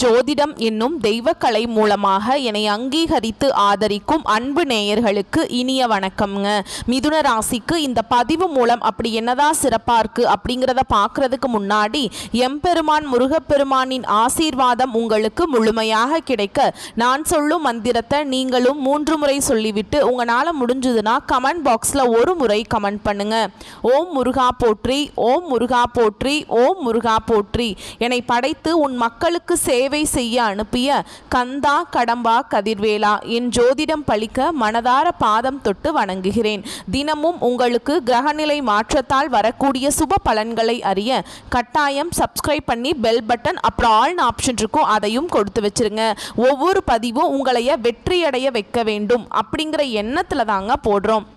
ஜோதிடம் என்னும் தெய்வக்கலை மூலமாக என்னை அங்கீகரித்து ஆதரிக்கும் அன்பு நேயர்களுக்கு இனிய வணக்கம்ங்க. மிதுன ராசிக்கு இந்த பதிவு மூலம் அப்படி என்னதான் சிறப்பாக இருக்குது அப்படிங்கிறத பார்க்குறதுக்கு முன்னாடி எம்பெருமான் முருகப்பெருமானின் ஆசீர்வாதம் உங்களுக்கு முழுமையாக கிடைக்க நான் சொல்லும் மந்திரத்தை நீங்களும் 3 முறை சொல்லிவிட்டு உங்களால் முடிஞ்சதுன்னா கமெண்ட் பாக்ஸில் ஒரு முறை கமெண்ட் பண்ணுங்க. ஓம் முருகா போற்றி, ஓம் முருகா போற்றி, ஓம் முருகா போற்றி. என்னை படைத்து உன் மக்களுக்கு சேவை செய்ய அனுப்பிய கந்தா கடம்பா கதிர்வேலா, என் ஜோதிடம் பழிக்க மனதார பாதம் தொட்டு வணங்குகிறேன். தினமும் உங்களுக்கு கிரகநிலை மாற்றத்தால் வரக்கூடிய சுப பலன்களை அறிய கட்டாயம் சப்ஸ்கிரைப் பண்ணி பெல் பட்டன் அப்புறம் ஆல் ஆப்ஷன் இருக்கும், அதையும் கொடுத்து வச்சிருங்க. ஒவ்வொரு பதிவும் உங்களைய வெற்றியடைய வைக்க வேண்டும் அப்படிங்கிற எண்ணத்தில் தாங்க போடுறோம்.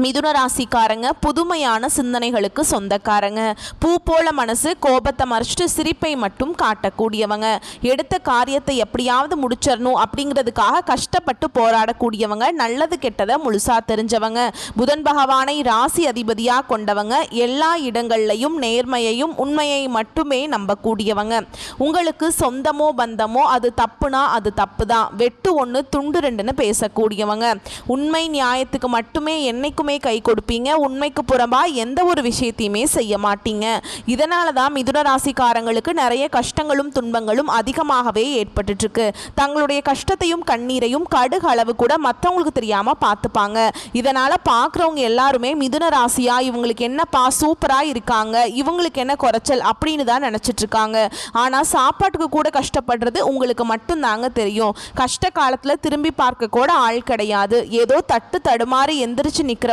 மிதுன ராசிக்காரங்க புதுமையான சிந்தனைகளுக்கு சொந்தக்காரங்க. பூ போல மனசு, கோபத்தை மறைச்சிட்டு சிரிப்பை மட்டும் காட்டக்கூடியவங்க. எடுத்த காரியத்தை எப்படியாவது முடிச்சிடணும் அப்படிங்கிறதுக்காக கஷ்டப்பட்டு போராடக்கூடியவங்க. நல்லது கெட்டதை முழுசா தெரிஞ்சவங்க. புதன் பகவானை ராசி அதிபதியாக கொண்டவங்க. எல்லா இடங்கள்லையும் நேர்மையையும் உண்மையை மட்டுமே நம்பக்கூடியவங்க. உங்களுக்கு சொந்தமோ பந்தமோ அது தப்புனா அது தப்பு தான், வெட்டு ஒன்று துண்டு ரெண்டுன்னு பேசக்கூடியவங்க. உண்மை நியாயத்துக்கு மட்டுமே என்னைக்கும் கை கொடுப்பீங்க. உண்மைக்கு புறம்பா எந்த ஒரு விஷயத்தையுமே செய்ய மாட்டீங்க. இதனால தான் மிதுன ராசிக்காரங்களுக்கு நிறைய கஷ்டங்களும் துன்பங்களும் அதிகமாகவே ஏற்பட்டு இருக்கு. தங்களுடைய கஷ்டத்தையும் கண்ணீரையும் கடுகு அளவு கூட மற்றவங்களுக்கு தெரியாம பார்த்துப்பாங்க. இதனால பார்க்குறவங்க எல்லாருமே மிதுன ராசியா இவங்களுக்கு என்னப்பா சூப்பரா இருக்காங்க, இவங்களுக்கு என்ன குறைச்சல் அப்படின்னு தான் நினைச்சிட்டு இருக்காங்க. ஆனா சாப்பாட்டுக்கு கூட கஷ்டப்படுறது உங்களுக்கு மட்டும்தாங்க தெரியும். கஷ்ட காலத்துல திரும்பி பார்க்க கூட ஆள் கிடையாது. ஏதோ தட்டு தடுமாறி எந்திரிச்சு நிக்கிற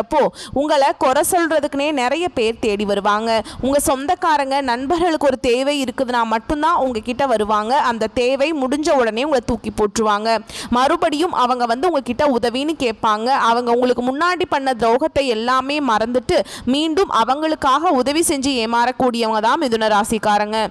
உங்களை குறை சொல்றதுக்குனே நிறைய பேர் தேடி வருவாங்க. உங்க சொந்தக்காரங்க நண்பர்களுக்கு ஒரு தேவை இருக்குதுன்னா மட்டும்தான் உங்ககிட்ட வருவாங்க. அந்த தேவை முடிஞ்ச உடனே உங்களை தூக்கி போட்டுருவாங்க. மறுபடியும் அவங்க உங்ககிட்ட உதவின்னு கேட்பாங்க. அவங்க உங்களுக்கு முன்னாடி பண்ண துரோகத்தை எல்லாமே மறந்துட்டு மீண்டும் அவங்களுக்காக உதவி செஞ்சு ஏமாறக்கூடியவங்க தான் மிதுன ராசிக்காரங்க.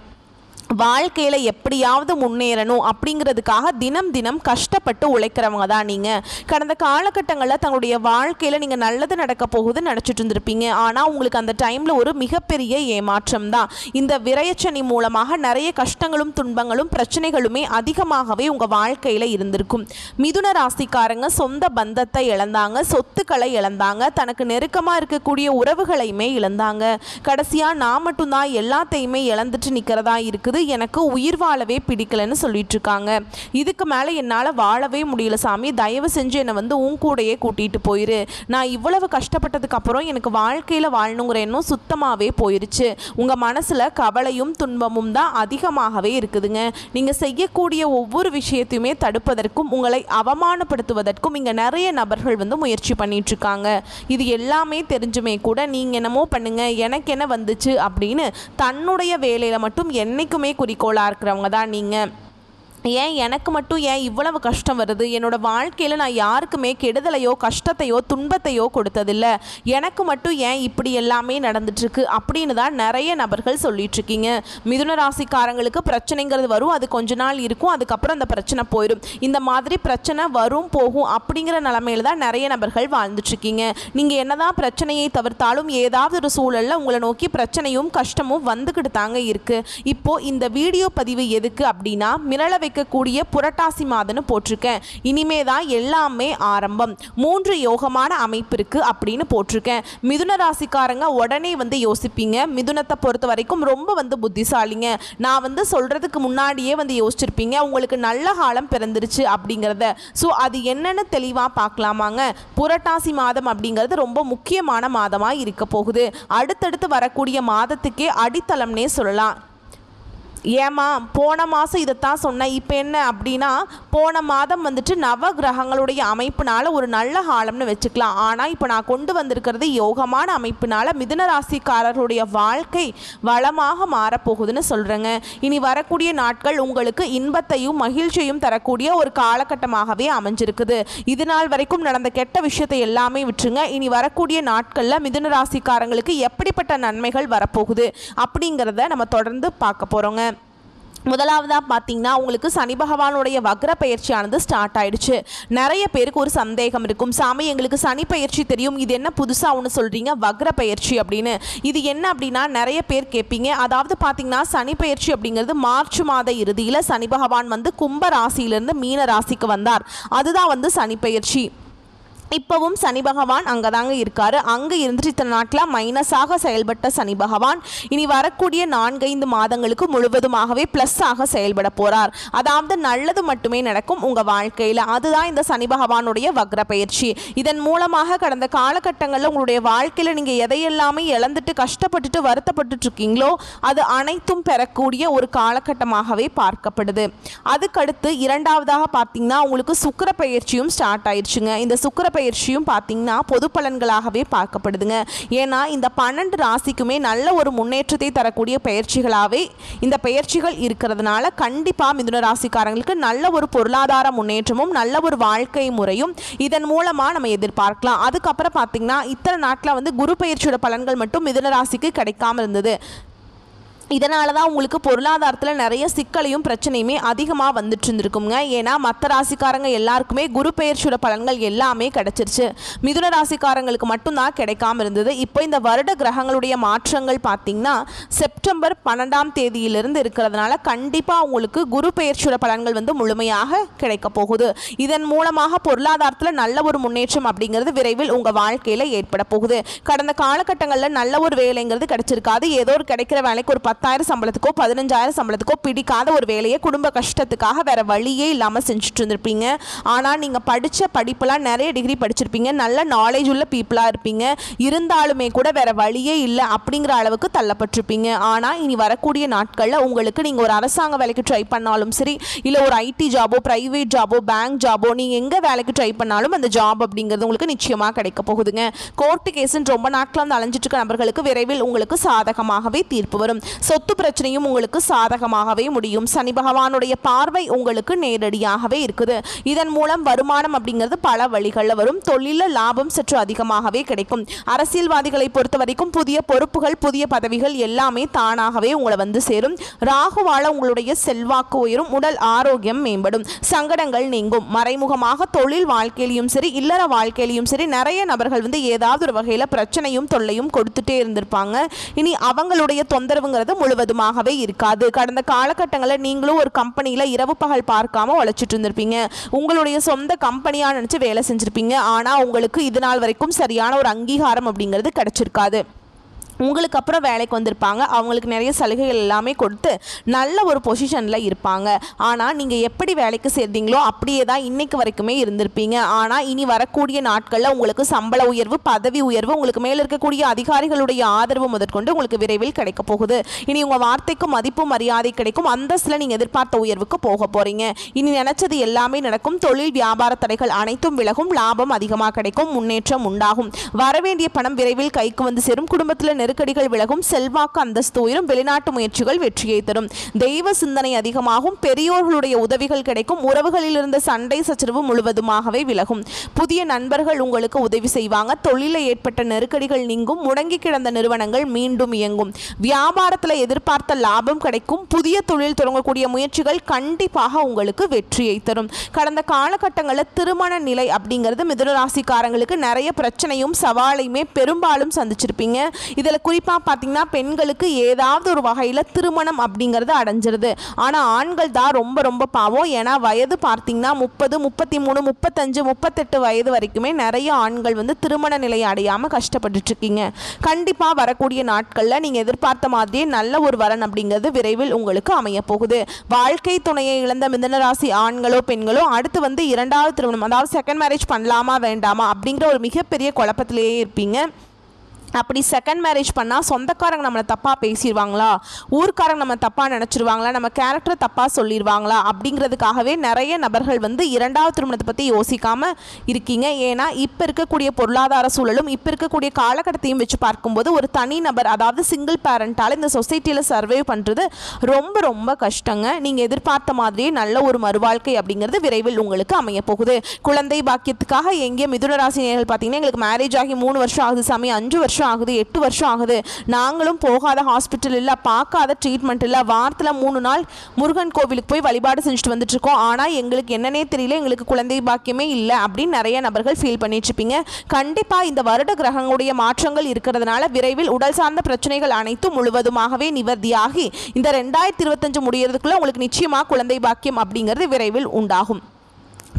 வாழ்க்கையில் எப்படியாவது முன்னேறணும் அப்படிங்கிறதுக்காக தினம் தினம் கஷ்டப்பட்டு உழைக்கிறவங்க தான் நீங்கள். கடந்த காலகட்டங்களில் தங்களுடைய வாழ்க்கையில் நீங்கள் நல்லது நடக்க போகுதுன்னு நினச்சிட்டு இருந்திருப்பீங்க. ஆனால் உங்களுக்கு அந்த டைமில் ஒரு மிகப்பெரிய ஏமாற்றம் தான். இந்த விரயச்சனி மூலமாக நிறைய கஷ்டங்களும் துன்பங்களும் பிரச்சனைகளுமே அதிகமாகவே உங்கள் வாழ்க்கையில் இருந்திருக்கும். மிதுன ராசிக்காரங்க சொந்த பந்தத்தை இழந்தாங்க, சொத்துக்களை இழந்தாங்க, தனக்கு நெருக்கமாக இருக்கக்கூடிய உறவுகளையுமே இழந்தாங்க. கடைசியாக நான் மட்டும்தான் எல்லாத்தையுமே இழந்துட்டு நிற்கிறதா இருக்குது, எனக்கு உயிர் வாழவே பிடிக்கலன்னு சொல்லிட்டு இருக்காங்க. இதுக்கு மேலே என்னால் வாழவே முடியல சாமி, தயவு செஞ்சு என்னை உன் கூடையே கூட்டிகிட்டு போயிரு. நான் இவ்வளவு கஷ்டப்பட்டதுக்கு அப்புறம் எனக்கு வாழ்க்கையில் வாழணுங்கிற எண்ணம் சுத்தமாகவே போயிருச்சு. உங்கள் மனசில் கவலையும் துன்பமும் தான் அதிகமாகவே இருக்குதுங்க. நீங்கள் செய்யக்கூடிய ஒவ்வொரு விஷயத்தையுமே தடுப்பதற்கும் உங்களை அவமானப்படுத்துவதற்கும் இங்கே நிறைய நபர்கள் முயற்சி பண்ணிட்டு இருக்காங்க. இது எல்லாமே தெரிஞ்சுமே கூட நீங்கள் என்னமோ பண்ணுங்க, எனக்கு என்ன வந்துச்சு அப்படின்னு தன்னுடைய வேலையில் மட்டும் என்னைக்குமே குறிக்கோளாக இருக்கிறவங்க தான் நீங்கள். ஏன் எனக்கு மட்டும் ஏன் இவ்வளவு கஷ்டம் வருது, என்னோட வாழ்க்கையில் நான் யாருக்குமே கெடுதலையோ கஷ்டத்தையோ துன்பத்தையோ கொடுத்ததில்லை, எனக்கு மட்டும் ஏன் இப்படி எல்லாமே நடந்துட்டுருக்கு அப்படின்னு தான் நிறைய நபர்கள் சொல்லிட்டுருக்கீங்க. மிதுன ராசிக்காரங்களுக்கு பிரச்சனைங்கிறது வரும், அது கொஞ்ச நாள் இருக்கும், அதுக்கப்புறம் அந்த பிரச்சனை போயிடும். இந்த மாதிரி பிரச்சனை வரும் போகும் அப்படிங்கிற நிலமையில தான் நிறைய நபர்கள் வாழ்ந்துட்டுருக்கீங்க. நீங்கள் என்னதான் பிரச்சனையை தவிர்த்தாலும் ஏதாவது ஒரு சூழலில் உங்களை நோக்கி பிரச்சனையும் கஷ்டமும் வந்துக்கிட்டு தாங்க இருக்குது. இப்போது இந்த வீடியோ பதிவு எதுக்கு அப்படின்னா, மிரள கூடிய புரட்டாசி மாதம்னு போட்டிருக்கேன். இனிமே தான் எல்லாமே ஆரம்பம். 3 யோகமான அமைப்பு இருக்கு அப்படின்னு போட்டிருக்கேன். மிதுன ராசிக்காரங்க உடனே யோசிப்பீங்க, மிதுனத்தை பொறுத்த வரைக்கும் ரொம்ப புத்திசாலிங்க, நான் சொல்றதுக்கு முன்னாடியே யோசிச்சிருப்பீங்க உங்களுக்கு நல்ல காலம் பிறந்துருச்சு அப்படிங்கிறத. ஸோ அது என்னன்னு தெளிவாக பார்க்கலாமாங்க. புரட்டாசி மாதம் அப்படிங்கிறது ரொம்ப முக்கியமான மாதமாக இருக்க போகுது. அடுத்தடுத்து வரக்கூடிய மாதத்துக்கே அடித்தளம்னே சொல்லலாம். ஏமா போன மாதம் இதைத்தான் சொன்னேன், இப்போ என்ன அப்படின்னா போன மாதம் நவ கிரகங்களுடைய அமைப்பினால ஒரு நல்ல காலம்னு வச்சுக்கலாம். ஆனால் இப்போ நான் கொண்டு வந்திருக்கிறது யோகமான அமைப்பினால மிதுன ராசிக்காரர்களுடைய வாழ்க்கை வளமாக மாறப்போகுதுன்னு சொல்கிறேங்க. இனி வரக்கூடிய நாட்கள் உங்களுக்கு இன்பத்தையும் மகிழ்ச்சியையும் தரக்கூடிய ஒரு காலகட்டமாகவே அமைஞ்சிருக்குது. இது நாள் வரைக்கும் நடந்த கெட்ட விஷயத்தை எல்லாமே விட்டுருங்க. இனி வரக்கூடிய நாட்களில் மிதுன ராசிக்காரங்களுக்கு எப்படிப்பட்ட நன்மைகள் வரப்போகுது அப்படிங்கிறத நம்ம தொடர்ந்து பார்க்க போகிறோங்க. முதலாவதாக பார்த்தீங்கன்னா உங்களுக்கு சனி பகவானுடைய வக்ர பயிற்சியானது ஸ்டார்ட் ஆயிடுச்சு. நிறைய பேருக்கு ஒரு சந்தேகம் இருக்கும், சாமி எங்களுக்கு சனி பயிற்சி தெரியும், இது என்ன புதுசாக ஒன்று சொல்கிறீங்க வக்ர பயிற்சி அப்படின்னு. இது என்ன அப்படின்னா நிறைய பேர் கேட்பீங்க. அதாவது பார்த்தீங்கன்னா சனி பயிற்சி அப்படிங்கிறது மார்ச் மாத இறுதியில் சனி பகவான் வந்து கும்ப ராசியிலிருந்து மீன ராசிக்கு வந்தார். அதுதான் வந்து சனி பயிற்சி. இப்போவும் சனி பகவான் அங்கே தாங்க இருக்கார். அங்கே இருந்துட்டு இத்தனை நாட்டில் மைனஸாக செயல்பட்ட சனி பகவான் இனி வரக்கூடிய 4-5 மாதங்களுக்கு முழுவதுமாகவே ப்ளஸ்ஸாக செயல்பட போகிறார். அதாவது நல்லது மட்டுமே நடக்கும் உங்கள் வாழ்க்கையில். அதுதான் இந்த சனி பகவானுடைய வக்ர பயிற்சி. இதன் மூலமாக கடந்த காலகட்டங்களில் உங்களுடைய வாழ்க்கையில் நீங்கள் எதையெல்லாமே இழந்துட்டு கஷ்டப்பட்டுட்டு வருத்தப்பட்டு இருக்கீங்களோ அது அனைத்தும் பெறக்கூடிய ஒரு காலகட்டமாகவே பார்க்கப்படுது. அதுக்கடுத்து இரண்டாவதாக பார்த்தீங்கன்னா உங்களுக்கு சுக்கிர பயிற்சியும் ஸ்டார்ட் ஆயிடுச்சுங்க. இந்த சுக்கிர பயிற்சியும் பார்த்தீங்கன்னா பொது பலன்களாகவே பார்க்கப்படுதுங்க. ஏன்னா இந்த 12 ராசிக்குமே நல்ல ஒரு முன்னேற்றத்தை தரக்கூடிய பயிற்சிகளாகவே இந்த பயிற்சிகள் இருக்கிறதுனால கண்டிப்பாக மிதுன ராசிக்காரங்களுக்கு நல்ல ஒரு பொருளாதார முன்னேற்றமும் நல்ல ஒரு வாழ்க்கை முறையும் இதன் மூலமாக நம்ம எதிர்பார்க்கலாம். அதுக்கப்புறம் பார்த்தீங்கன்னா இத்தனை நாட்டில் வந்து குரு பயிற்சியோட பலன்கள் மட்டும் மிதுன ராசிக்கு கிடைக்காம இருந்தது. இதனால தான் உங்களுக்கு பொருளாதாரத்தில் நிறைய சிக்கலையும் பிரச்சனையுமே அதிகமாக வந்துட்டு இருந்திருக்குங்க. ஏன்னா மற்ற ராசிக்காரங்க எல்லாருக்குமே குரு பெயர்ச்சியோட பலன்கள் எல்லாமே கிடைச்சிருச்சு. மிதுன ராசிக்காரங்களுக்கு மட்டும்தான் கிடைக்காம இருந்தது. இப்போ இந்த வருட கிரகங்களுடைய மாற்றங்கள் பார்த்திங்கன்னா செப்டம்பர் 12ஆம் தேதியிலிருந்து இருக்கிறதுனால கண்டிப்பாக உங்களுக்கு குரு பெயர்ச்சியோட பலன்கள் வந்து முழுமையாக கிடைக்க போகுது. இதன் மூலமாக பொருளாதாரத்தில் நல்ல ஒரு முன்னேற்றம் அப்படிங்கிறது விரைவில் உங்கள் வாழ்க்கையில் ஏற்பட போகுது. கடந்த காலகட்டங்களில் நல்ல ஒரு வேலைங்கிறது கிடைச்சிருக்காது. ஏதோ ஒரு கிடைக்கிற வேலைக்கு ஒரு 10,000 சம்பளத்துக்கோ 15,000 சம்பளத்துக்கோ பிடிக்காத ஒரு வேலையை குடும்ப கஷ்டத்துக்காக வேற வழியே இல்லாமல் செஞ்சுட்டு இருந்திருப்பீங்க. ஆனால் நீங்கள் படித்த படிப்பெல்லாம் நிறைய டிகிரி படிச்சிருப்பீங்க, நல்ல நாலேஜ் உள்ள பீப்புளாக இருப்பீங்க. இருந்தாலுமே கூட வேற வழியே இல்லை அப்படிங்கிற அளவுக்கு தள்ளப்பட்டிருப்பீங்க. ஆனால் இனி வரக்கூடிய நாட்களில் உங்களுக்கு நீங்கள் ஒரு அரசாங்க வேலைக்கு ட்ரை பண்ணாலும் சரி, இல்லை ஒரு ஐடி ஜாபோ ப்ரைவேட் ஜாபோ பேங்க் ஜாபோ நீங்கள் எங்கே வேலைக்கு ட்ரை பண்ணாலும் அந்த ஜாப் அப்படிங்கிறது உங்களுக்கு நிச்சயமாக கிடைக்க போகுதுங்க. கோர்ட்டு கேஸுன்னு ரொம்ப நாட்கள் வந்து அலைஞ்சிட்டு இருக்க நபர்களுக்கு விரைவில் உங்களுக்கு சாதகமாகவே தீர்ப்பு வரும். சொத்து பிரச்சனையும் உங்களுக்கு சாதகமாகவே முடியும். சனி பகவானுடைய பார்வை உங்களுக்கு நேரடியாகவே இருக்குது. இதன் மூலம் வருமானம் அப்படிங்கிறது பல வழிகளில் வரும். தொழிலில் லாபம் சற்று அதிகமாகவே கிடைக்கும். அரசியல்வாதிகளை பொறுத்த வரைக்கும் புதிய பொறுப்புகள் புதிய பதவிகள் எல்லாமே தானாகவே உங்களை வந்து சேரும். ராகுவால உங்களுடைய செல்வாக்கு உயரும். உடல் ஆரோக்கியம் மேம்படும். சங்கடங்கள் நீங்கும். மறைமுகமாக தொழில் வாழ்க்கையிலும் சரி இல்லற வாழ்க்கையிலும் சரி நிறைய நபர்கள் வந்து ஏதாவது ஒரு வகையில் பிரச்சனையும் தொல்லையும் கொடுத்துட்டே இருந்திருப்பாங்க. இனி அவங்களுடைய தொந்தரவுங்கிறது முழுவதுமாகவே இருக்காது. கடந்த காலகட்டங்களில் நீங்களும் ஒரு கம்பெனியில் இரவு பகல் பார்க்காம உழைச்சிட்டு இருந்திருப்பீங்க. உங்களுடைய சொந்த கம்பெனியாக நினச்சி வேலை செஞ்சுருப்பீங்க. ஆனால் உங்களுக்கு இது நாள் வரைக்கும் சரியான ஒரு அங்கீகாரம் அப்படிங்கிறது கிடைச்சிருக்காது. உங்களுக்கு அப்புறம் வேலைக்கு வந்திருப்பாங்க. அவங்களுக்கு நிறைய சலுகைகள் எல்லாமே கொடுத்து நல்ல ஒரு பொசிஷனில் இருப்பாங்க. ஆனால் நீங்கள் எப்படி வேலைக்கு சேர்ந்தீங்களோ அப்படியே தான் இன்றைக்கு வரைக்குமே இருந்திருப்பீங்க. ஆனால் இனி வரக்கூடிய நாட்களில் உங்களுக்கு சம்பள உயர்வு பதவி உயர்வு உங்களுக்கு மேலே இருக்கக்கூடிய அதிகாரிகளுடைய ஆதரவு முதற்கொண்டு உங்களுக்கு விரைவில் கிடைக்க போகுது. இனி உங்கள் வார்த்தைக்கு மதிப்பு மரியாதை கிடைக்கும். அந்தஸ்தில் நீங்கள் எதிர்பார்த்த உயர்வுக்கு போக போகிறீங்க. இனி நினைச்சது எல்லாமே நடக்கும். தொழில் வியாபார தடைகள் அனைத்தும் விலகும். லாபம் அதிகமாக கிடைக்கும். முன்னேற்றம் உண்டாகும். வரவேண்டிய பணம் விரைவில் கைக்கு வந்து சேரும். குடும்பத்தில் நெருக்கடிகள் விலகும். செல்வாக்கு அந்தஸ்து உயரும். வெளிநாட்டு முயற்சிகள் வெற்றியை தரும். தெய்வ சிந்தனை அதிகமாகும். பெரியோர்களுடைய உதவிகள் கிடைக்கும். உறவுகளில் இருந்த சண்டை சச்சரவு முழுவதுமாகவே விலகும். புதிய நண்பர்கள் உங்களுக்கு உதவி செய்வாங்க. தொழிலில் ஏற்பட்ட நெருக்கடிகள் நீங்கும். முடங்கி கிடந்த நிறுவனங்கள் மீண்டும் இயங்கும். வியாபாரத்தில் எதிர்பார்த்த லாபம் கிடைக்கும். புதிய தொழில் தொடங்கக்கூடிய முயற்சிகள் கண்டிப்பாக உங்களுக்கு வெற்றியை தரும். கடந்த காலகட்டங்களில் திருமண நிலை அப்படிங்கிறது மிதுன ராசிக்காரங்களுக்கு நிறைய பிரச்சனையும் சவாலையுமே பெரும்பாலும் சந்திச்சிருப்பீங்க. இதில் குறிப்பாக பார்த்தீங்கன்னா பெண்களுக்கு ஏதாவது ஒரு வகையில் திருமணம் அப்படிங்கிறது அடைஞ்சிருது. ஆனால் ஆண்கள் தான் ரொம்ப ரொம்ப பாவம். ஏன்னா வயது பார்த்தீங்கன்னா 30, 33, 35, 38 வயது வரைக்குமே நிறைய ஆண்கள் வந்து திருமண நிலையை அடையாமல் கஷ்டப்பட்டுட்டு இருக்கீங்க. கண்டிப்பாக வரக்கூடிய நாட்களில் நீங்கள் எதிர்பார்த்த மாதிரியே நல்ல ஒரு வரன் அப்படிங்கிறது விரைவில் உங்களுக்கு அமைய போகுது. வாழ்க்கை துணையை இழந்த மிதுனராசி ஆண்களோ பெண்களோ அடுத்து வந்து 2வது திருமணம் அதாவது செகண்ட் மேரேஜ் பண்ணலாமா வேண்டாமா அப்படிங்கிற ஒரு மிகப்பெரிய குழப்பத்திலேயே இருப்பீங்க. அப்படி செகண்ட் மேரேஜ் பண்ணால் சொந்தக்காரங்க நம்மளை தப்பாக பேசிடுவாங்களா, ஊர்க்காரங்க நம்ம தப்பாக நினச்சிருவாங்களா, நம்ம கேரக்டர் தப்பாக சொல்லிடுவாங்களா அப்படிங்கிறதுக்காகவே நிறைய நபர்கள் வந்து 2வது திருமணத்தை பற்றி யோசிக்காமல் இருக்கீங்க. ஏன்னா இப்போ இருக்கக்கூடிய பொருளாதார சூழலும் இப்போ இருக்கக்கூடிய காலகட்டத்தையும் வச்சு பார்க்கும்போது ஒரு தனி நபர் அதாவது சிங்கிள் பேரண்டால் இந்த சொசைட்டியில் சர்வே பண்ணுறது ரொம்ப ரொம்ப கஷ்டங்க. நீங்கள் எதிர்பார்த்த மாதிரியே நல்ல ஒரு மறுவாழ்க்கை அப்படிங்கிறது விரைவில் உங்களுக்கு அமைய போகுது. குழந்தை பாக்கியத்துக்காக எங்கே மிதுன ராசி நேயர்கள் பார்த்தீங்கன்னா எங்களுக்கு மேரேஜ் ஆகி 3 வருஷம் ஆகுது சாமி, 5 வருஷம் வருஷம் ஆகுது, 8 வருஷம் ஆகுது, நாங்களும் போகாத ஹாஸ்பிட்டல் இல்லை, பார்க்காத ட்ரீட்மெண்ட் இல்லை, வாரத்தில் 3 நாள் முருகன் கோவிலுக்கு போய் வழிபாடு செஞ்சுட்டு வந்துட்டுருக்கோம், ஆனால் எங்களுக்கு என்னன்னே தெரியல, எங்களுக்கு குழந்தை பாக்கியமே இல்லை அப்படின்னு நிறைய நபர்கள் ஃபீல் பண்ணிட்டுருப்பீங்க. கண்டிப்பாக இந்த வருட கிரகங்களுடைய மாற்றங்கள் இருக்கிறதுனால விரைவில் உடல் சார்ந்த பிரச்சனைகள் அனைத்தும் முழுவதுமாகவே நிவர்த்தியாகி இந்த 2025 முடியறதுக்குள்ள உங்களுக்கு நிச்சயமாக குழந்தை பாக்கியம் அப்படிங்கிறது விரைவில் உண்டாகும்.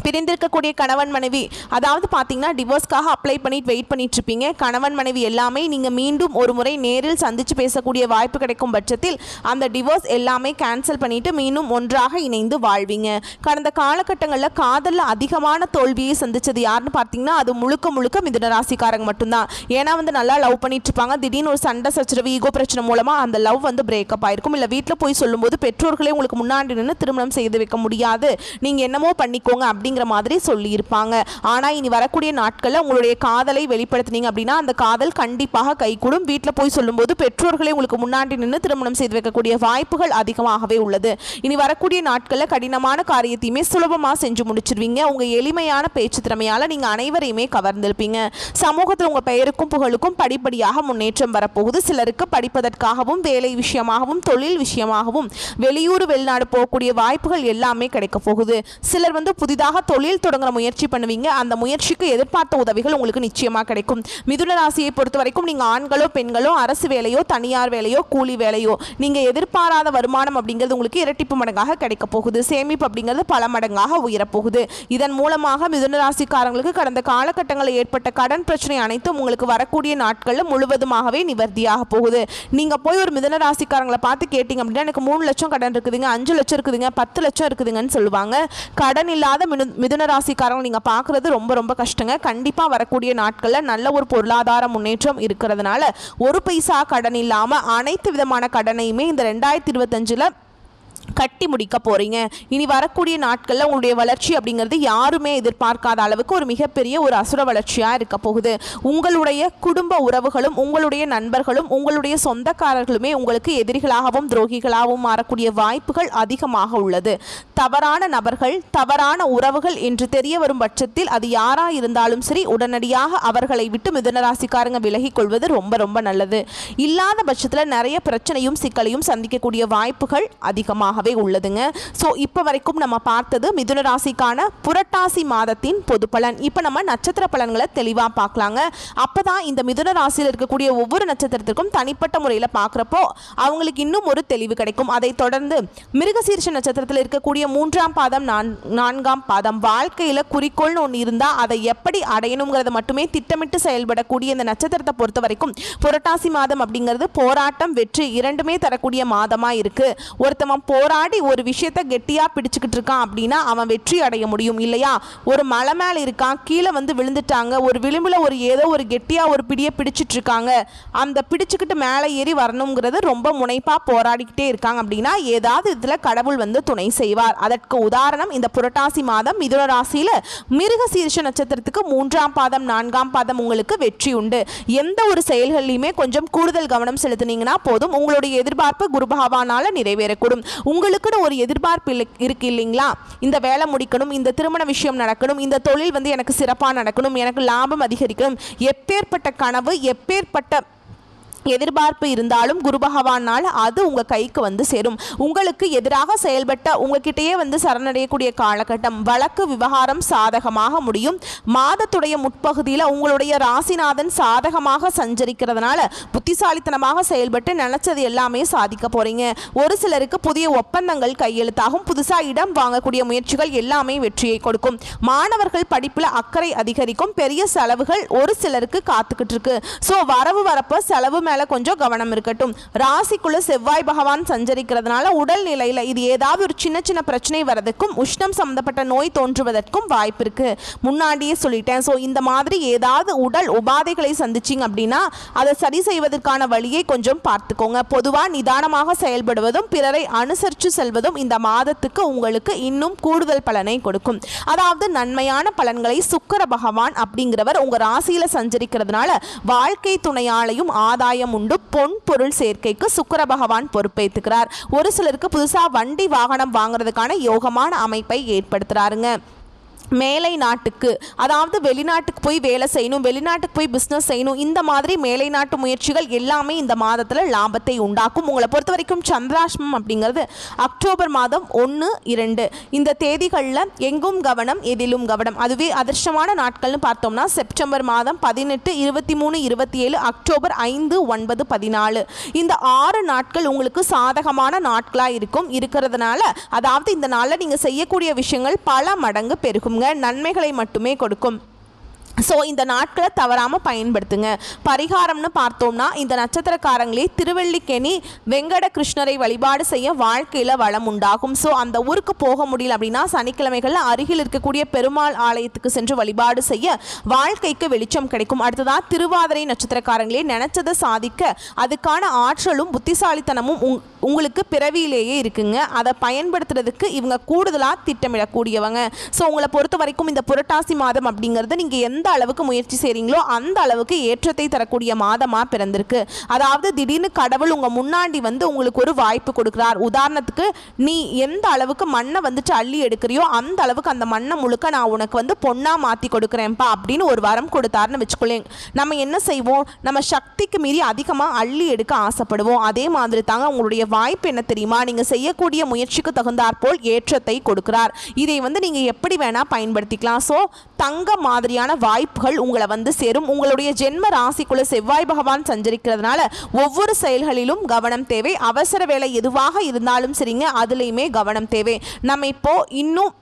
பிரிந்திருக்கக்கூடிய கணவன் மனைவி, அதாவது பார்த்தீங்கன்னா டிவோர்ஸ்க்காக அப்ளை பண்ணிட்டு வெயிட் பண்ணிட்டு இருப்பீங்க. கணவன் மனைவி எல்லாமே நீங்கள் மீண்டும் ஒரு முறை நேரில் சந்தித்து பேசக்கூடிய வாய்ப்பு கிடைக்கும் பட்சத்தில் அந்த டிவோர்ஸ் எல்லாமே கேன்சல் பண்ணிவிட்டு மீண்டும் ஒன்றாக இணைந்து வாழ்வீங்க. கடந்த காலகட்டங்களில் காதலில் அதிகமான தோல்வியை சந்தித்தது யாருன்னு பார்த்தீங்கன்னா அது முழுக்க முழுக்க மிதுன ராசிக்காரங்க மட்டும்தான். ஏன்னா நல்லா லவ் பண்ணிட்டு இருப்பாங்க, திடீர்னு ஒரு சண்டை சச்சரவு ஈகோ பிரச்சனை மூலமாக அந்த லவ் பிரேக்கப் ஆயிருக்கும். இல்லை வீட்டில் போய் சொல்லும்போது பெற்றோர்களே உங்களுக்கு முன்னாடி நின்று திருமணம் செய்து வைக்க முடியாது, நீங்கள் என்னமோ பண்ணிக்கோங்க அப்படிங்கிற மாதிரி சொல்லியிருப்பாங்க. ஆனால் இனி வரக்கூடிய நாட்களில் உங்களுடைய காதலை வெளிப்படுத்தினீங்க அப்படின்னா அந்த காதல் கண்டிப்பாக கைகூடும். வீட்டில் போய் சொல்லும்போது பெற்றோர்களே உங்களுக்கு முன்னாடி நின்று திருமணம் செய்து வைக்கக்கூடிய வாய்ப்புகள் அதிகமாகவே உள்ளது. இனி வரக்கூடிய நாட்களில் கடினமான காரியத்தையுமே சுலபமாக செஞ்சு முடிச்சிருவீங்க. உங்கள் எளிமையான பேச்சு திறமையால் நீங்கள் அனைவரையுமே கவர்ந்திருப்பீங்க. சமூகத்தில் உங்கள் பெயருக்கும் புகழுக்கும் படிப்படியாக முன்னேற்றம் வரப்போகுது. சிலருக்கு படிப்பதற்காகவும் வேலை விஷயமாகவும் தொழில் விஷயமாகவும் வெளியூர் வெளிநாடு போகக்கூடிய வாய்ப்புகள் எல்லாமே கிடைக்க போகுது. சிலர் புதிதாக தொழில் தொடங்குற முயற்சி பண்ணுவீங்க. அந்த முயற்சிக்கு எதிர்பார்த்த உதவிகள் உங்களுக்கு நிச்சயமாக கிடைக்கும். மிதுன ராசியை பொறுத்த வரைக்கும் நீங்கள் ஆண்களோ பெண்களோ அரசு வேலையோ தனியார் வேலையோ கூலி வேலையோ நீங்கள் எதிர்பாராத வருமானம் அப்படிங்கிறது உங்களுக்கு இரட்டிப்பு மடங்காக கிடைக்க போகுது. சேமிப்பு அப்படிங்கிறது பல மடங்காக உயரப்போகுது. இதன் மூலமாக மிதுன ராசிக்காரங்களுக்கு கடந்த காலகட்டங்களில் ஏற்பட்ட கடன் பிரச்சனை அனைத்தும் உங்களுக்கு வரக்கூடிய நாட்களில் முழுவதுமாகவே நிவர்த்தியாக போகுது. நீங்கள் போய் ஒரு மிதுன ராசிக்காரங்களை பார்த்து கேட்டீங்க அப்படின்னா எனக்கு 3 லட்சம் கடன் இருக்குதுங்க, 5 லட்சம் இருக்குதுங்க, 10 லட்சம் இருக்குதுங்கன்னு சொல்லுவாங்க. கடன் இல்லாத மிதுன ராசிக்காரங்க நீங்கள் பார்க்குறது ரொம்ப ரொம்ப கஷ்டங்க. கண்டிப்பாக வரக்கூடிய நாட்களில் நல்ல ஒரு பொருளாதார முன்னேற்றம் இருக்கிறதுனால ஒரு பைசா கடன் இல்லாமல் அனைத்து விதமான கடனையுமே இந்த 2025 கட்டி முடிக்க போகிறீங்க. இனி வரக்கூடிய நாட்களில் உங்களுடைய வளர்ச்சி அப்படிங்கிறது யாருமே எதிர்பார்க்காத அளவுக்கு ஒரு மிகப்பெரிய ஒரு அசுர வளர்ச்சியாக இருக்க போகுது. உங்களுடைய குடும்ப உறவுகளும் உங்களுடைய நண்பர்களும் உங்களுடைய சொந்தக்காரர்களுமே உங்களுக்கு எதிரிகளாகவும் துரோகிகளாகவும் மாறக்கூடிய வாய்ப்புகள் அதிகமாக உள்ளது. தவறான நபர்கள் தவறான உறவுகள் என்று தெரிய வரும் பட்சத்தில் அது யாராக இருந்தாலும் சரி உடனடியாக அவர்களை விட்டு மிதுன ராசிக்காரங்க விலகிக் கொள்வது ரொம்ப ரொம்ப நல்லது. இல்லாத பட்சத்தில் நிறைய பிரச்சனையும் சிக்கலையும் சந்திக்கக்கூடிய வாய்ப்புகள் அதிகமாக உள்ளதுங்க. சோ இப்போ வரைக்கும் நம்ம பார்த்தது மிதுன ராசிக்கான புரட்டாசி மாதத்தின் பொது பலன். இப்போ நம்ம நட்சத்திர பலன்களை தெளிவா பார்க்கலாங்க. அப்பதான் இந்த மிதுன ராசியில் இருக்கக்கூடிய ஒவ்வொரு நட்சத்திரத்திற்கும் தனிப்பட்ட முறையில் பார்க்குறப்போ அவங்களுக்கு இன்னும் ஒரு தெளிவு கிடைக்கும். அதை தொடர்ந்து மிருகசீரிஷ நட்சத்திரத்தில் இருக்கக்கூடிய 3ஆம் பாதம் 4ஆம் பாதம் வாழ்க்கையில் குறிக்கோள்னு ஒன்று இருந்தால் அதை எப்படி அடையணுங்கிறத மட்டுமே திட்டமிட்டு செயல்படக்கூடிய இந்த நட்சத்திரத்தை பொறுத்த வரைக்கும் புரட்டாசி மாதம் அப்படிங்கிறது போராட்டம் வெற்றி இரண்டுமே தரக்கூடிய மாதமாக இருக்கு. ஒருத்தவன் போராடி ஒரு விஷயத்தை கெட்டியாக பிடிச்சிக்கிட்டு இருக்கான் அப்படின்னா அவன் வெற்றி அடைய முடியும் இல்லையா? ஒரு மலை மேலே இருக்கான், கீழே விழுந்துட்டாங்க, ஒரு விளிம்பில் ஏதோ ஒரு கெட்டியாக ஒரு பிடியை பிடிச்சிட்டு இருக்காங்க, அந்த பிடிச்சிக்கிட்டு மேலே ஏறி வரணுங்கிறது ரொம்ப முனைப்பாக போராடிக்கிட்டே இருக்காங்க அப்படின்னா ஏதாவது இதில் கடவுள் துணை செய்வார். அதற்கு உதாரணம் இந்த புரட்டாசி மாதம் மிதுன ராசியில் மிருகசீரிஷ நட்சத்திரத்துக்கு 3ஆம் பாதம் 4ஆம் பாதம் உங்களுக்கு வெற்றி உண்டு. எந்த ஒரு செயல்களிலுமே கொஞ்சம் கூடுதல் கவனம் செலுத்தினீங்கன்னா போதும், உங்களுடைய எதிர்பார்ப்பு குரு பகவானால நிறைவேறக்கூடும். உங்களுக்குன்னு ஒரு எதிர்பார்ப்பு இருக்கு இல்லைங்களா? இந்த வேலை முடிக்கணும், இந்த திருமண விஷயம் நடக்கணும், இந்த தொழில் எனக்கு சிறப்பாக நடக்கணும், எனக்கு லாபம் அதிகரிக்கணும், எப்பேற்பட்ட கனவு எப்பேற்பட்ட எதிர்பார்ப்பு இருந்தாலும் குரு பகவானால் அது உங்கள் கைக்கு சேரும். உங்களுக்கு எதிராக செயல்பட்ட உங்ககிட்டயே சரணடையக்கூடிய காலகட்டம். வழக்கு விவகாரம் சாதகமாக முடியும். மாதத்துடைய முற்பகுதியில் உங்களுடைய ராசிநாதன் சாதகமாக சஞ்சரிக்கிறதுனால புத்திசாலித்தனமாக செயல்பட்டு நினைச்சது எல்லாமே சாதிக்க போறீங்க. ஒரு சிலருக்கு புதிய ஒப்பந்தங்கள் கையெழுத்தாகும். புதுசாக இடம் வாங்கக்கூடிய முயற்சிகள் எல்லாமே வெற்றியை கொடுக்கும். மாணவர்கள் படிப்பில் அக்கறை அதிகரிக்கும். பெரிய செலவுகள் ஒரு சிலருக்கு காத்துக்கிட்டு இருக்கு. ஸோ வரவு வரப்ப செலவு கொஞ்சம் கவனம் இருக்கட்டும். ராசிக்குள்ள செவ்வாய் பகவான் சஞ்சரிக்கிறதுனால உடல் நிலையில இது ஏதாவது ஒரு சின்ன சின்ன பிரச்சனை வரதுக்கும் உஷ்ணம் சம்பந்தப்பட்ட நோய் தோன்றுவதற்கும் வாய்ப்பு இருக்கு. முன்னாடியே சொல்லிட்டேன். ஸோ இந்த மாதிரி ஏதாவது உடல் உபாதைகளை சந்திச்சிங்க அப்படின்னா அதை சரி செய்வதற்கான வழியை கொஞ்சம் பார்த்துக்கோங்க. பொதுவாக நிதானமாக செயல்படுவதும் பிறரை அனுசரித்து செல்வதும் இந்த மாதத்துக்கு உங்களுக்கு இன்னும் கூடுதல் பலனை கொடுக்கும். அதாவது நன்மையான பலன்களை சுக்கிர பகவான் அப்படிங்கிறவர் உங்க ராசியில சஞ்சரிக்கிறதுனால வாழ்க்கை துணையாலையும் ஆதாயம் உண்டு. பொன் பொருள் சேர்க்கைக்கு சுக்கிர பகவான் பொறுப்பேற்றுக்கிறார். ஒரு சிலருக்கு புதுசா வண்டி வாகனம் வாங்குறதுக்கான யோகமான அமைப்பை ஏற்படுத்துறாருங்க. மேலை நாட்டுக்கு, அதாவது வெளிநாட்டுக்கு போய் வேலை செய்யணும், வெளிநாட்டுக்கு போய் பிஸ்னஸ் செய்யணும், இந்த மாதிரி மேலை நாட்டு முயற்சிகள் எல்லாமே இந்த மாதத்தில் லாபத்தை உண்டாக்கும். உங்களை பொறுத்த வரைக்கும் சந்திராஷ்டமம் அப்படிங்கிறது அக்டோபர் மாதம் 1, 2 இந்த தேதிகளில் எங்கும் கவனம் எதிலும் கவனம். அதுவே அதிர்ஷ்டமான நாட்கள்னு பார்த்தோம்னா செப்டம்பர் மாதம் 18, 23, 27, அக்டோபர் 5, 9, 14 இந்த 6 நாட்கள் உங்களுக்கு சாதகமான நாட்களாக இருக்கிறதுனால, அதாவது இந்த நாளில் நீங்கள் செய்யக்கூடிய விஷயங்கள் பல மடங்கு பெருகும், நன்மைகளை மட்டுமே கொடுக்கும். ஸோ இந்த நாட்களை தவறாமல் பயன்படுத்துங்க. பரிகாரம்னு பார்த்தோம்னா இந்த நட்சத்திரக்காரங்களே திருவல்லிக்கேணி வெங்கட கிருஷ்ணரை வழிபாடு செய்ய வாழ்க்கையில் வளம் உண்டாகும். ஸோ அந்த ஊருக்கு போக முடியல அப்படின்னா சனிக்கிழமைகளில் அருகில் இருக்கக்கூடிய பெருமாள் ஆலயத்துக்கு சென்று வழிபாடு செய்ய வாழ்க்கைக்கு வெளிச்சம் கிடைக்கும். அடுத்ததாக திருவாதிரை நட்சத்திரக்காரங்களே நினைச்சதை சாதிக்க அதுக்கான ஆற்றலும் புத்திசாலித்தனமும் உங்களுக்கு பிறவியிலேயே இருக்குங்க. அதை பயன்படுத்துறதுக்கு இவங்க கூடுதலாக திட்டமிடக்கூடியவங்க. ஸோ உங்களை பொறுத்த வரைக்கும் இந்த புரட்டாசி மாதம் அப்படிங்கிறது நீங்கள் எந்த அளவுக்கு முயற்சி செய்கிறீங்களோ அந்த அளவுக்கு ஏற்றத்தை தரக்கூடிய மாதமாக பிறந்திருக்கு. அதாவது திடீர்னு கடவுள் உங்கள் முன்னாடி வந்து உங்களுக்கு ஒரு வாய்ப்பு கொடுக்குறார். உதாரணத்துக்கு நீ எந்த அளவுக்கு மண்ணை வந்துட்டு அள்ளி எடுக்கிறியோ அந்த அளவுக்கு அந்த மண்ணை முழுக்க நான் உனக்கு வந்து பொண்ணாக மாற்றி கொடுக்குறேன்ப்பா அப்படின்னு ஒரு வரம் கொடுத்தாருன்னு வச்சுக்கொள்ளேன். நம்ம என்ன செய்வோம், நம்ம சக்திக்கு மீறி அதிகமாக அள்ளி எடுக்க ஆசைப்படுவோம். அதே மாதிரி தாங்க உங்களுடைய வாய்ப்பு என்ன தெரியுமா, நீங்கள் செய்யக்கூடிய முயற்சிக்கு தகுந்தாற்போல் ஏற்றத்தை கொடுக்கிறார். இதை வந்து நீங்கள் எப்படி வேணால் பயன்படுத்திக்கலாம். ஸோ தங்க மாதிரியான வாய்ப்புகள் உங்களை வந்து சேரும். உங்களுடைய ஜென்ம ராசிக்குள்ள செவ்வாய் பகவான் சஞ்சரிக்கிறதுனால ஒவ்வொரு செயல்களிலும் கவனம் தேவை. அவசர வேலை எதுவாக இருந்தாலும் சரிங்க, அதுலேயுமே கவனம் தேவை. நம்ம இப்போ இன்னும்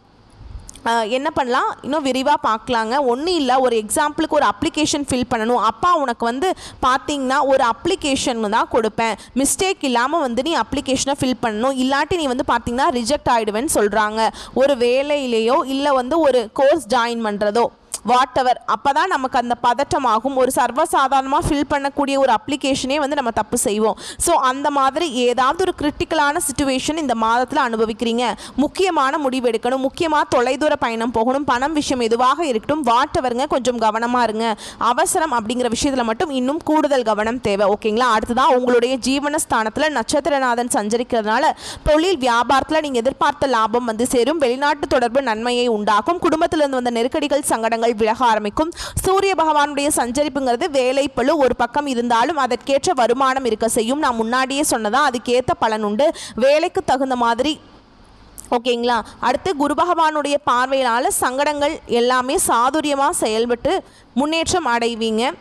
என்ன பண்ணலாம், இன்னும் விரிவாக பார்க்கலாங்க. ஒன்றும் இல்லை, ஒரு எக்ஸாம்பிளுக்கு ஒரு அப்ளிகேஷன் ஃபில் பண்ணணும். அப்பா உனக்கு வந்து பார்த்தீங்கன்னா ஒரு அப்ளிகேஷன் தான் கொடுப்பேன், மிஸ்டேக் இல்லாமல் வந்து நீ அப்ளிகேஷனை ஃபில் பண்ணணும், இல்லாட்டி நீ வந்து பார்த்தீங்கன்னா ரிஜெக்ட் ஆகிடுவேன்னு சொல்கிறாங்க. ஒரு வேலையிலேயோ இல்லை வந்து ஒரு கோர்ஸ் ஜாயின் பண்ணுறதோ வாட் எவர், அப்போ தான் நமக்கு அந்த பதட்டமாகும். ஒரு சர்வசாதாரணமாக ஃபில் பண்ணக்கூடிய ஒரு அப்ளிகேஷனே வந்து நம்ம தப்பு செய்வோம். ஸோ அந்த மாதிரி ஏதாவது ஒரு கிரிட்டிக்கலான சிச்சுவேஷன் இந்த மாதத்தில் அனுபவிக்கிறீங்க, முக்கியமான முடிவு எடுக்கணும், முக்கியமாக தொலைதூர பயணம் போகணும், பணம் விஷயம் எதுவாக இருக்கட்டும், வாட் எவருங்க, கொஞ்சம் கவனமாக இருங்க. அவசரம் அப்படிங்கிற விஷயத்தில் மட்டும் இன்னும் கூடுதல் கவனம் தேவை. ஓகேங்களா. அடுத்ததான் உங்களுடைய ஜீவனஸ்தானத்தில் நட்சத்திரநாதன் சஞ்சரிக்கிறதுனால தொழில் வியாபாரத்தில் நீங்கள் எதிர்பார்த்த லாபம் வந்து சேரும். வெளிநாட்டு தொடர்பு நன்மையை உண்டாக்கும். குடும்பத்திலிருந்து வந்த நெருக்கடிகள் சங்கடங்கள் விலக ஆரம்பிக்கும். சூரிய பகவானுடைய சஞ்சரிப்புங்கிறது வேலை பளு ஒரு பக்கம் இருந்தாலும் அதற்கேற்ற வருமானம் இருக்க செய்யும். நான் முன்னாடியே சொன்னதா அதுக்கேற்ற பலன் உண்டு, வேலைக்கு தகுந்த மாதிரி. ஓகேங்களா. அடுத்து குரு பகவானுடைய பார்வையினால் சங்கடங்கள் எல்லாமே சாதுரியமாக செயல்பட்டு முன்னேற்றம் அடைவீங்க.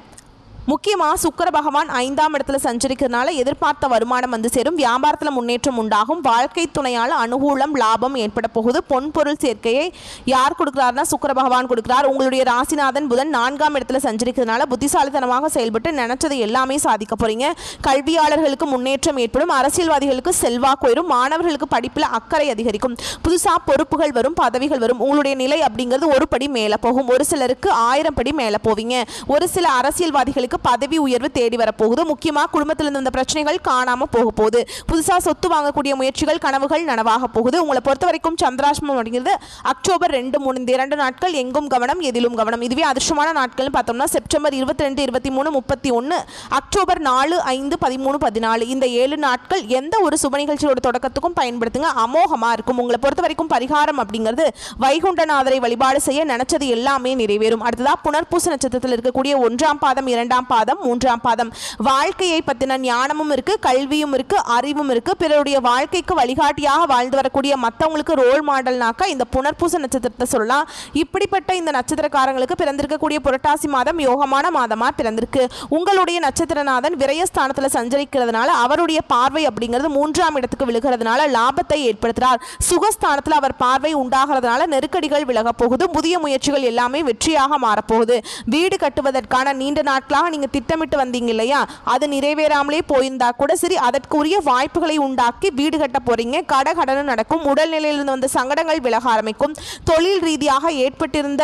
முக்கியமாக சுக்கிர பகவான் 5ஆம் இடத்துல சஞ்சரிக்கிறதுனால எதிர்பார்த்த வருமானம் வந்து சேரும். வியாபாரத்தில் முன்னேற்றம் உண்டாகும். வாழ்க்கை துணையால் அனுகூலம் லாபம் ஏற்பட போகுது. பொன்பொருள் சேர்க்கையை யார் கொடுக்குறாருன்னா சுக்கிர பகவான் கொடுக்குறார். உங்களுடைய ராசிநாதன் புதன் 4ஆம் இடத்துல சஞ்சரிக்கிறதுனால புத்திசாலித்தனமாக செயல்பட்டு நினைச்சதை எல்லாமே சாதிக்க போறீங்க. கல்வியாளர்களுக்கு முன்னேற்றம் ஏற்படும். அரசியல்வாதிகளுக்கு செல்வாக்கு உயரும். மாணவர்களுக்கு படிப்பில் அக்கறை அதிகரிக்கும். புதுசாக பொறுப்புகள் வரும், பதவிகள் வரும். உங்களுடைய நிலை அப்படிங்கிறது ஒரு படி மேலே போகும். ஒரு சிலருக்கு 1000 படி மேலே போவீங்க. ஒரு சில அரசியல்வாதிகளுக்கு பதவி உயர்வு தேடி வரப்போகுது. முக்கியமாக குடும்பத்திலிருந்து வந்த பிரச்சனைகள் காணாமல் போக போகுது. புதுசாக சொத்து வாங்கக்கூடிய முயற்சிகள் கனவுகள் நனவாக போகுது. உங்களை பொறுத்த வரைக்கும் சந்திராஷ்டமம் அப்படிங்கிறது அக்டோபர் 2, 3 இந்த 2 நாட்கள் எங்கும் கவனம் எதிலும் கவனம். இதுவே அதிர்ஷ்டமான நாட்கள்னு பார்த்தோம்னா செப்டம்பர் 22, 23, 31, அக்டோபர் 4, 5, 13, 14 இந்த 7 நாட்கள் எந்த ஒரு சுப நிகழ்ச்சியோட தொடக்கத்துக்கும் பயன்படுத்துங்க, அமோகமாக இருக்கும். உங்களை பொறுத்த வரைக்கும் பரிகாரம் அப்படிங்கிறது வைகுண்டநாதரை வழிபாடு செய்ய நினைச்சது எல்லாமே நிறைவேறும். அடுத்ததாக புனர்பூச நட்சத்திரத்தில் இருக்கக்கூடிய 1ஆம் பாதம், 2ஆம் பாதம், 3ஆம் பாதம். வாழ்க்கையை பற்றின ஞானமும் இருக்கு, கல்வியும் இருக்கு, அறிவும் இருக்கு. பிறருடைய வாழ்க்கைக்கு வழிகாட்டியாக வாழ்ந்து வரக்கூடிய மற்றவங்களுக்கு ரோல் மாடல்னாக்கா இந்த புனர்பூச நட்சத்திரத்தை சொல்லலாம். இப்படிப்பட்ட இந்த நட்சத்திரக்காரங்களுக்கு பிறந்திருக்கக்கூடிய புரட்டாசி மாதம் யோகமான மாதமாக பிறந்திருக்கு. உங்களுடைய நட்சத்திரநாதன் விரயஸ்தானத்தில் சஞ்சரிக்கிறதுனால அவருடைய பார்வை அப்படிங்கிறது 3ஆம் இடத்துக்கு விழுகிறதுனால லாபத்தை ஏற்படுத்துகிறார். சுகஸ்தானத்தில் அவர் பார்வை உண்டாகிறதுனால நெருக்கடிகள் விலக போகுது. புதிய முயற்சிகள் எல்லாமே வெற்றியாக மாறப்போகுது. வீடு கட்டுவதற்கான நீண்ட நாட்களாக நீங்கள் திட்டமிட்டு வந்தீங்க இல்லையா, அது நிறைவேறாமலே போயிருந்தா கூட சரி, அதற்குரிய வாய்ப்புகளை உண்டாக்கி வீடு கட்ட போறீங்க. கடன் நடக்கும். உடல்நிலையிலிருந்து வந்த சங்கடங்கள் விலக ஆரம்பிக்கும். தொழில் ரீதியாக ஏற்பட்டிருந்த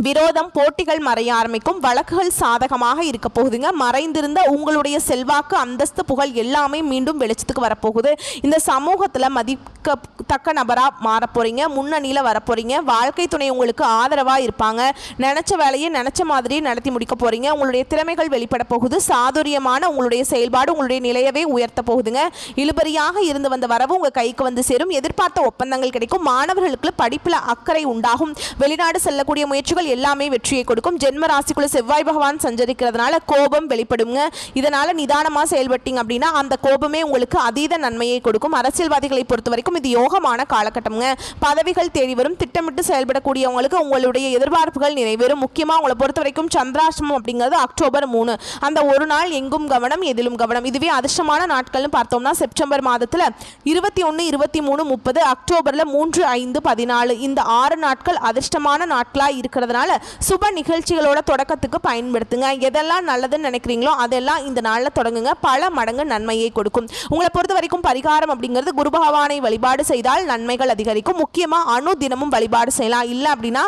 விரோதம் போட்டிகள் மறைய ஆரம்பிக்கும். வழக்குகள் சாதகமாக இருக்க போகுதுங்க. மறைந்திருந்த உங்களுடைய செல்வாக்கு அந்தஸ்து புகழ் எல்லாமே மீண்டும் வெளிச்சத்துக்கு வரப்போகுது. இந்த சமூகத்தில் மதிக்கத்தக்க நபராக மாறப்போறீங்க. முன்னணியில் வரப்போறீங்க. வாழ்க்கை துணை உங்களுக்கு ஆதரவாக இருப்பாங்க. நினைச்ச வேலையை நினைச்ச மாதிரியே நடத்தி முடிக்க போறீங்க. உங்களுடைய திறமைகள் வெளிப்பட போகுது. சாதுரியமான உங்களுடைய செயல்பாடு உங்களுடைய நிலையவே உயர்த்த போகுதுங்க. இழுபறியாக இருந்து வந்த வரவு உங்கள் கைக்கு வந்து சேரும். எதிர்பார்த்த ஒப்பந்தங்கள் கிடைக்கும். மாணவர்களுக்கு படிப்பில் அக்கறை உண்டாகும். வெளிநாடு செல்லக்கூடிய முயற்சிகள் எல்லாமே வெற்றியை கொடுக்கும். ஜென்ம ராசிக்குள்ள செவ்வாய் பகவான் சஞ்சரிக்கிறதுனால கோபம் வெளிப்படுங்க. இதனால நிதானமா செயல்பட்டீங்க அப்படின்னா அந்த கோபமே உங்களுக்கு அதீத நன்மையை கொடுக்கும். அரசியல்வாதிகளை பொறுத்த வரைக்கும் இது யோகமான காலகட்டம்ங்க. பதவிகள் தேடி வரும். திட்டமிட்டு செயல்படக்கூடியவங்களுக்கு உங்களுடைய எதிர்பார்ப்புகள் நிறைவேறும். முக்கியமா உங்களை பொறுத்த வரைக்கும் சந்திராஷ்டமம் அப்படிங்கிறது அக்டோபர் 3. அந்த ஒரு நாள் எங்கும் கவனம் எதிலும் கவனம். இதுவே அதிர்ஷ்டமான நாட்கள்னு பார்த்தோம்னா செப்டம்பர் மாதத்துல 21, 23, 30, அக்டோபர்ல 3, 5, 14 இந்த 6 நாட்கள் அதிர்ஷ்டமான நாட்களா இருக்கிறதுனால சுப நிகழ்ச்சிகளோட தொடக்கத்துக்கு பயன்படுத்துங்க. எதெல்லாம் நல்லதுன்னு நினைக்கிறீங்களோ அதெல்லாம் இந்த நாளில் தொடங்குங்க. பல மடங்கு நன்மையை கொடுக்கும். உங்களை பொறுத்த வரைக்கும் பரிகாரம் அப்படிங்கிறது குரு பகவானை வழிபாடு செய்தால் நன்மைகள் அதிகரிக்கும். முக்கியமாக அணு தினமும் வழிபாடு செய்யலாம். இல்லை அப்படின்னா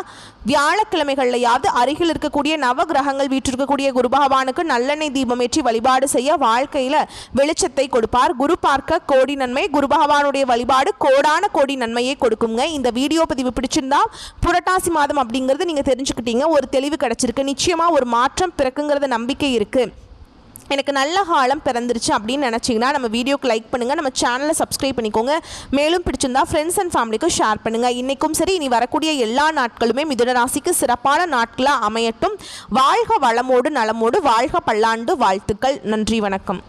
வியாழக்கிழமைகள்லையாவது அருகில் இருக்கக்கூடிய நவ கிரகங்கள் வீற்றிருக்கக்கூடிய குரு பகவானுக்கு நல்லெண்ணெய் தீபம் ஏற்றி வழிபாடு செய்ய வாழ்க்கையில் வெளிச்சத்தை கொடுப்பார். குரு பார்க்க கோடி நன்மை. குரு பகவானுடைய வழிபாடு கோடான கோடி நன்மையை கொடுக்குங்க. இந்த வீடியோ பதிவு பிடிச்சிருந்தா புரட்டாசி மாதம் அப்படிங்கிறது நீங்கள் தெரிஞ்சுக்கிட்டீங்க. ஒரு தெளிவு கிடைச்சிருக்கு. நிச்சயமாக ஒரு மாற்றம் பிறக்குங்கிறத நம்பிக்கை இருக்குது. எனக்கு நல்ல காலம் பிறந்துருச்சு அப்படின்னு நினச்சிங்கன்னா நம்ம வீடியோக்கு லைக் பண்ணுங்கள். நம்ம சேனலை சப்ஸ்கிரைப் பண்ணிக்கோங்க. மேலும் பிடிச்சிருந்தா ஃப்ரெண்ட்ஸ் அண்ட் ஃபேமிலிக்கு ஷேர் பண்ணுங்கள். இன்றைக்கும் சரி இனி வரக்கூடிய எல்லா நாட்களுமே மிதுன ராசிக்கு சிறப்பான நாட்களாக அமையட்டும். வாழ்க வளமோடு நலமோடு வாழ்க பல்லாண்டு வாழ்த்துக்கள். நன்றி, வணக்கம்.